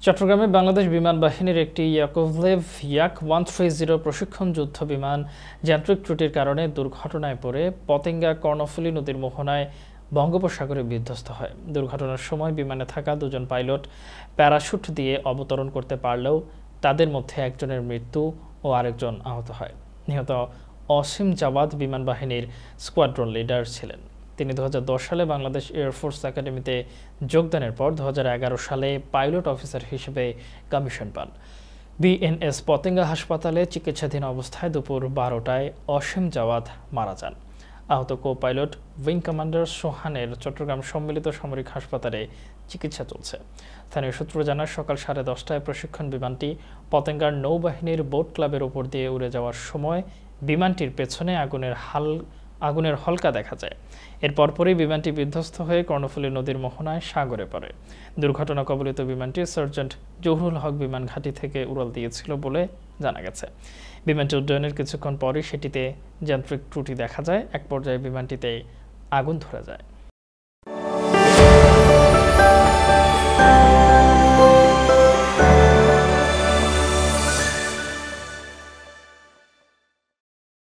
চট্টগ্রামে বাংলাদেশ বিমান বাহিনীর একটি ইয়াকোভলেভ ইয়াক-130 প্রশিক্ষণ যুদ্ধ বিমান যান্ত্রিক ত্রুটির কারণে দুর্ঘটনায় পড়ে পতেঙ্গা কর্ণফুলী নদীর মোহনায় বঙ্গোপসাগরে বিধ্বস্ত হয়। দুর্ঘটনার সময় বিমানে থাকা দুজন পাইলট প্যারাশুট দিয়ে অবতরণ করতে পারলেও তাদের মধ্যে একজনের মৃত্যু ও আরেকজন আহত হয়। নিহত অসীম জাওয়াদ বিমান বাহিনীর স্কোয়াড্রন লিডার ছিলেন। তিনি 2010 সালে বাংলাদেশ এয়ারফোর্স একাডেমিতে যোগদানের পর 2011 সালে পাইলট অফিসার হিসেবে কমিশন পান। বিএনএস পতেঙ্গা হাসপাতালে চিকিৎসাধীন অবস্থায় দুপুর 12টায় অসীম জাওয়াদ মারা যান। আহত কো পাইলট উইং কমান্ডার সোহানের চট্টগ্রাম সম্মিলিত সামরিক হাসপাতালে চিকিৎসা চলছে। স্থানীয় সূত্র জানায়, সকাল 10:30টায় প্রশিক্ষণ বিমানটি পতেঙ্গার নৌবাহিনীর বোট ক্লাবের উপর দিয়ে উড়ে যাওয়ার সময় বিমানটির পেছনে আগুনের হলকা দেখা যায়। এর পরপরই বিমানটি বিধ্বস্ত হয়ে কর্ণফুলী নদীর মোহনায় সাগরে পড়ে। দুর্ঘটনা কবলিত বিমানটি সার্জেন্ট জহুরুল হক বিমান ঘাঁটি থেকে উড়াল দিয়েছিল বলে জানা গেছে। বিমানটি উড্ডয়নের কিছুক্ষণ পরই সেটিতে যান্ত্রিক ত্রুটি দেখা যায়। এক পর্যায়ে বিমানটিতে আগুন ধরে যায়।